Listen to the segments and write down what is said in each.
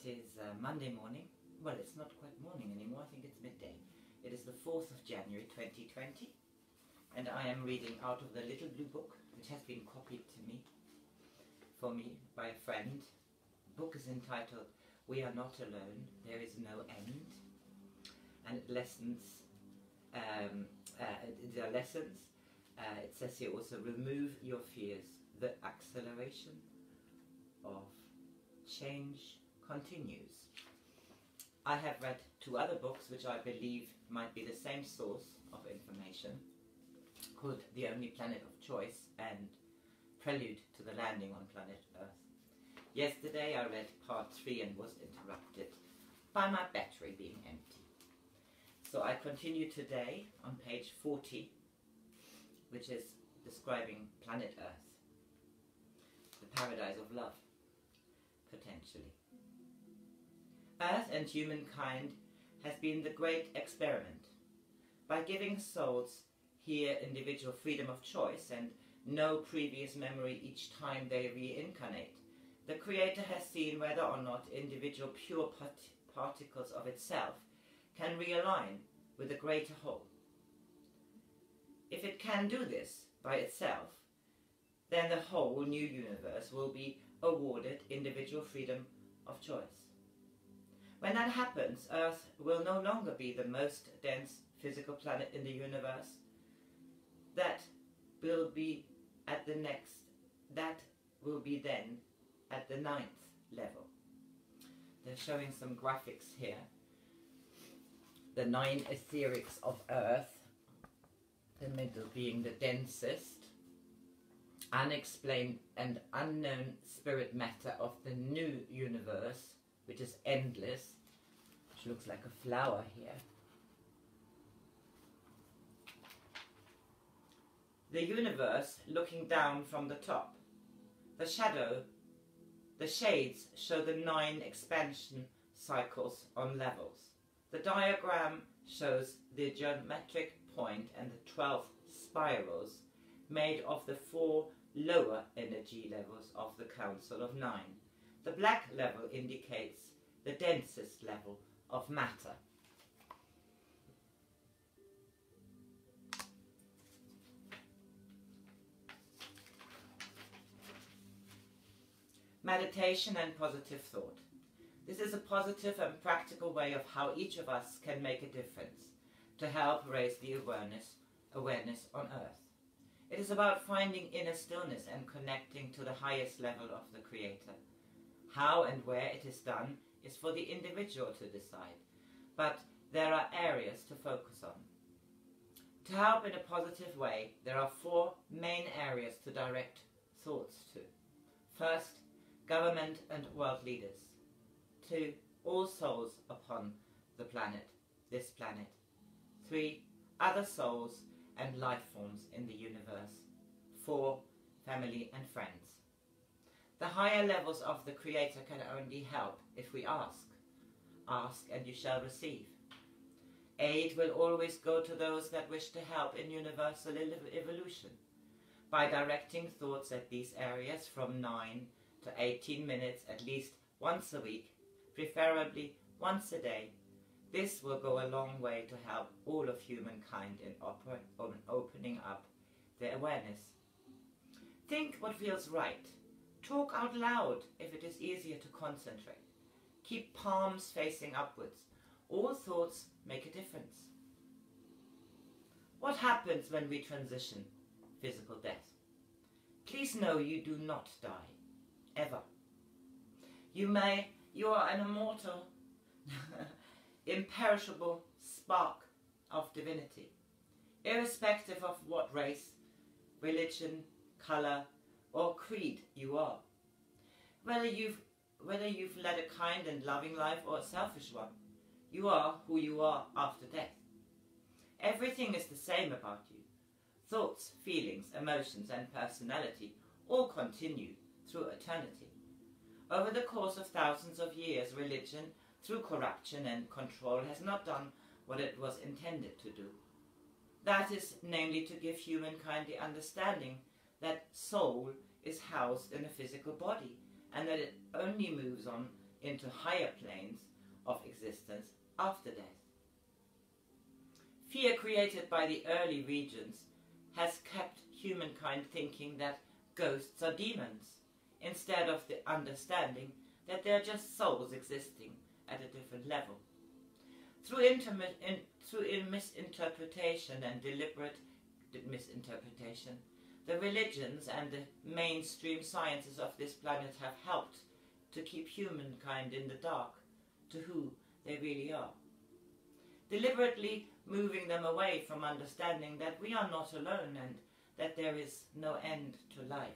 is Monday morning. Well, it's not quite morning anymore, I think it's midday. It is the 4th of January 2020, and I am reading out of the little blue book, which has been copied to me, for me, by a friend. The book is entitled We Are Not Alone, There Is No End, and lessons, there are lessons. It says here also, remove your fears, the acceleration of change continues. I have read two other books which I believe might be the same source of information, called The Only Planet of Choice and Prelude to the Landing on Planet Earth. Yesterday I read part 3 and was interrupted by my battery being empty. So I continue today on page 40, which is describing planet Earth, the paradise of love, potentially. Earth and humankind has been the great experiment. By giving souls here individual freedom of choice and no previous memory each time they reincarnate, the Creator has seen whether or not individual pure particles of itself can realign with the greater whole. If it can do this by itself, then the whole new universe will be awarded individual freedom of choice. When that happens, Earth will no longer be the most dense physical planet in the universe. That will be then at the 9th level. They're showing some graphics here. The 9 etherics of Earth, the middle being the densest, unexplained and unknown spirit matter of the new universe, which is endless, which looks like a flower here. The universe looking down from the top. The shades show the 9 expansion cycles on levels. The diagram shows the geometric point and the 12 spirals made of the 4 lower energy levels of the Council of 9. The black level indicates the densest level of matter. Meditation and positive thought. This is a positive and practical way of how each of us can make a difference to help raise the awareness on Earth. It is about finding inner stillness and connecting to the highest level of the Creator. How and where it is done is for the individual to decide, but there are areas to focus on. To help in a positive way, there are 4 main areas to direct thoughts to. First, government and world leaders. 2, all souls upon the planet, this planet. 3, other souls and life forms in the universe. 4, family and friends. The higher levels of the Creator can only help if we ask. Ask and you shall receive. Aid will always go to those that wish to help in universal evolution. By directing thoughts at these areas from 9 to 18 minutes at least once a week, preferably once a day, this will go a long way to help all of humankind in opening up their awareness. Think what feels right. Talk out loud if it is easier to concentrate. Keep palms facing upwards. All thoughts make a difference. What happens when we transition physical death? Please know you do not die, ever. You are an immortal, imperishable spark of divinity, irrespective of what race, religion, colour, or creed you are. Whether you've led a kind and loving life or a selfish one, you are who you are after death. Everything is the same about you. Thoughts, feelings, emotions and personality all continue through eternity. Over the course of thousands of years, religion, through corruption and control, has not done what it was intended to do. That is, namely, to give humankind the understanding that soul is housed in a physical body and that it only moves on into higher planes of existence after death. Fear created by the early regions has kept humankind thinking that ghosts are demons, instead of the understanding that they are just souls existing at a different level. Through misinterpretation and deliberate misinterpretation, the religions and the mainstream sciences of this planet have helped to keep humankind in the dark to who they really are, deliberately moving them away from understanding that we are not alone and that there is no end to life.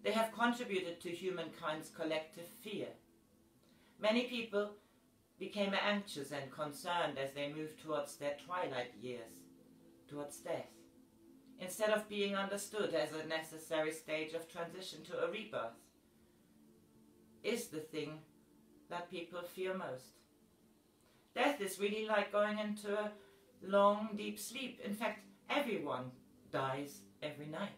They have contributed to humankind's collective fear. Many people became anxious and concerned as they moved towards their twilight years, towards death, instead of being understood as a necessary stage of transition to a rebirth, is the thing that people fear most. Death is really like going into a long, deep sleep. In fact, everyone dies every night.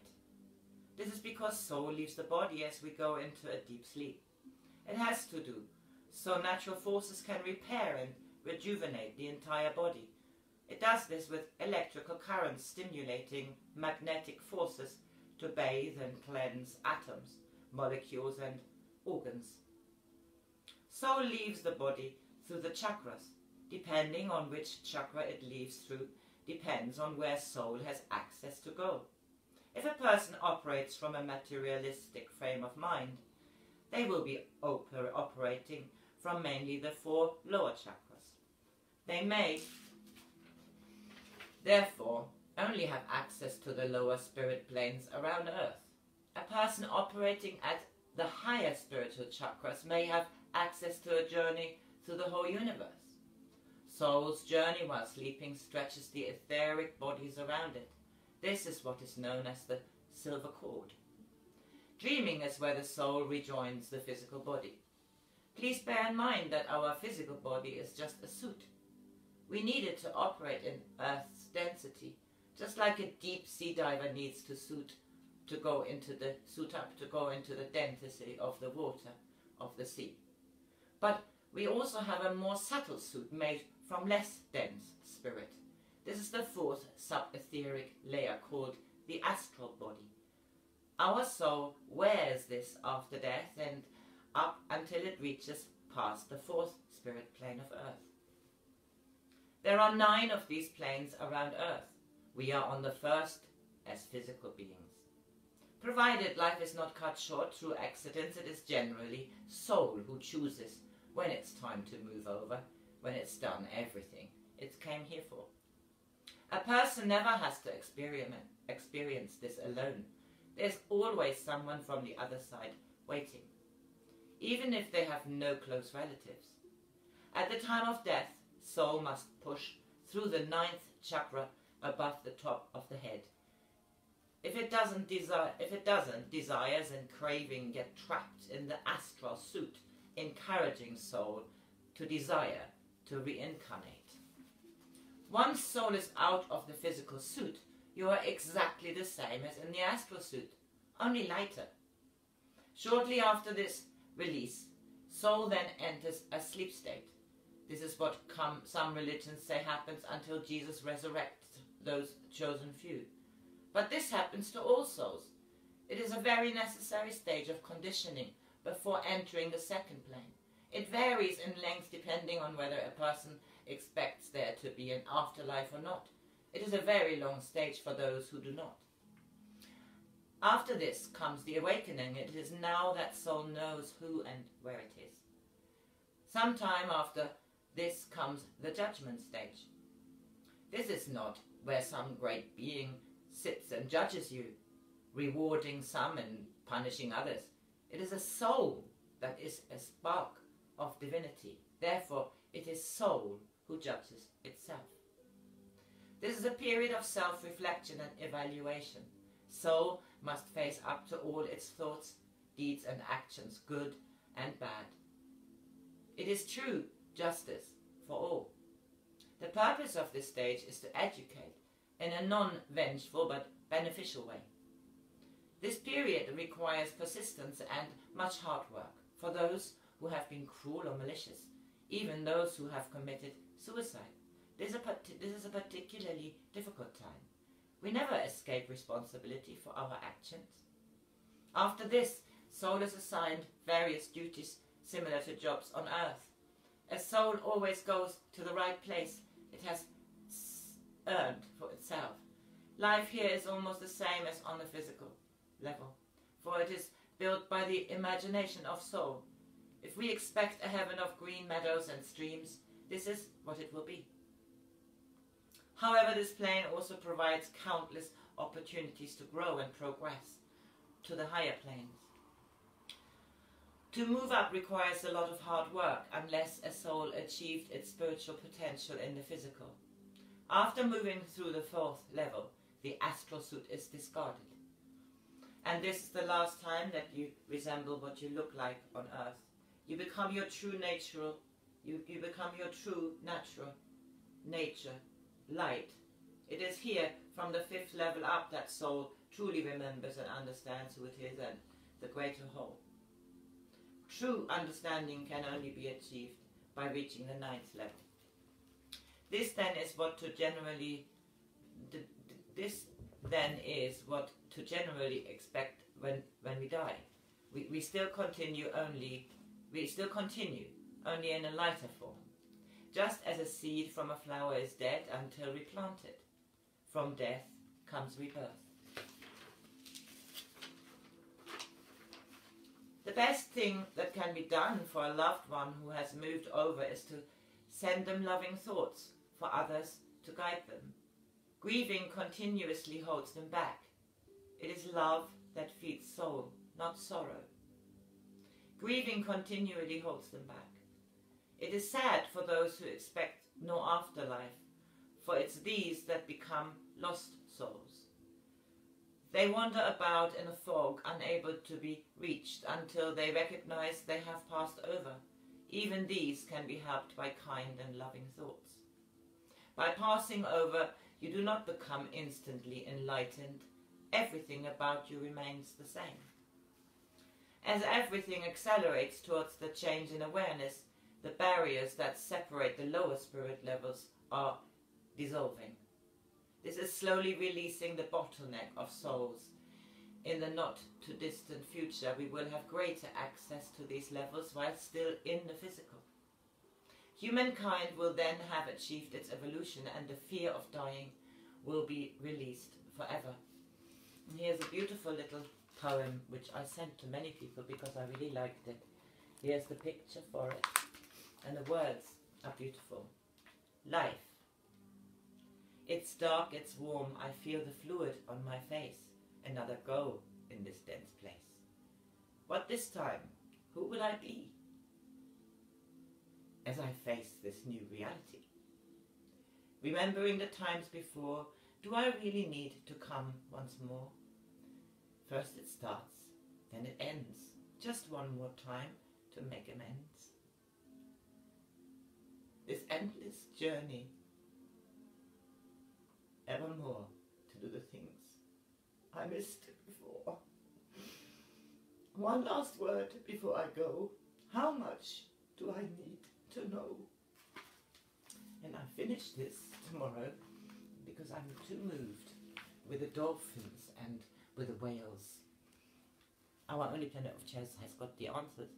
This is because soul leaves the body as we go into a deep sleep. It has to do, so natural forces can repair and rejuvenate the entire body. It does this with electrical currents stimulating magnetic forces to bathe and cleanse atoms, molecules and organs. Soul leaves the body through the chakras. Depending on which chakra it leaves through depends on where soul has access to go. If a person operates from a materialistic frame of mind, they will be operating from mainly the 4 lower chakras. They may, therefore, only have access to the lower spirit planes around Earth. A person operating at the higher spiritual chakras may have access to a journey through the whole universe. Soul's journey while sleeping stretches the etheric bodies around it. This is what is known as the silver cord. Dreaming is where the soul rejoins the physical body. Please bear in mind that our physical body is just a suit. We need it to operate in Earth's density, just like a deep sea diver needs to suit up to go into the density of the water of the sea. But we also have a more subtle suit made from less dense spirit. This is the 4th sub-etheric layer called the astral body. Our soul wears this after death and up until it reaches past the 4th spirit plane of Earth. There are 9 of these planes around Earth. We are on the 1st as physical beings. Provided life is not cut short through accidents, it is generally soul who chooses when it's time to move over, when it's done everything it came here for. A person never has to experience this alone. There's always someone from the other side waiting, even if they have no close relatives. At the time of death, soul must push through the 9th chakra above the top of the head. If it doesn't, desires and craving get trapped in the astral suit, encouraging soul to desire to reincarnate. Once soul is out of the physical suit, you are exactly the same as in the astral suit, only lighter. Shortly after this release, soul then enters a sleep state. This is what some religions say happens until Jesus resurrects those chosen few. But this happens to all souls. It is a very necessary stage of conditioning before entering the 2nd plane. It varies in length depending on whether a person expects there to be an afterlife or not. It is a very long stage for those who do not. After this comes the awakening. It is now that soul knows who and where it is. Sometime after this comes the judgment stage. This is not where some great being sits and judges you, rewarding some and punishing others. It is a soul that is a spark of divinity. Therefore, it is soul who judges itself. This is a period of self-reflection and evaluation. Soul must face up to all its thoughts, deeds and actions, good and bad. It is true justice for all. The purpose of this stage is to educate in a non-vengeful but beneficial way. This period requires persistence and much hard work for those who have been cruel or malicious, even those who have committed suicide. This is a particularly difficult time. We never escape responsibility for our actions. After this, soul is assigned various duties similar to jobs on earth. A soul always goes to the right place it has earned for itself. Life here is almost the same as on the physical level, for it is built by the imagination of soul. If we expect a heaven of green meadows and streams, this is what it will be. However, this plane also provides countless opportunities to grow and progress to the higher planes. To move up requires a lot of hard work unless a soul achieved its spiritual potential in the physical. After moving through the 4th level, the astral suit is discarded. And this is the last time that you resemble what you look like on earth. You become your true natural, you become your true natural nature, light. It is here, from the 5th level up, that soul truly remembers and understands who it is and the greater whole. True understanding can only be achieved by reaching the 9th level. This then is what to generally expect when we die. We still continue only in a lighter form. Just as a seed from a flower is dead until replanted. From death comes rebirth. The best thing that can be done for a loved one who has moved over is to send them loving thoughts, for others to guide them. Grieving continuously holds them back. It is love that feeds soul, not sorrow. Grieving continually holds them back. It is sad for those who expect no afterlife, for it's these that become lost souls. They wander about in a fog, unable to be reached until they recognize they have passed over. Even these can be helped by kind and loving thoughts. By passing over, you do not become instantly enlightened. Everything about you remains the same. As everything accelerates towards the change in awareness, the barriers that separate the lower spirit levels are dissolving. This is slowly releasing the bottleneck of souls. In the not-too-distant future, we will have greater access to these levels while still in the physical. Humankind will then have achieved its evolution, and the fear of dying will be released forever. And here's a beautiful little poem which I sent to many people because I really liked it. Here's the picture for it, and the words are beautiful. Life. It's dark, it's warm, I feel the fluid on my face. Another go in this dense place. What this time? Who will I be? As I face this new reality. Remembering the times before, do I really need to come once more? First it starts, then it ends. Just one more time to make amends. This endless journey, evermore to do the things I missed before. One last word before I go. How much do I need to know? And I finish this tomorrow because I'm too moved with the dolphins and with the whales. Our only planet of chess has got the answers.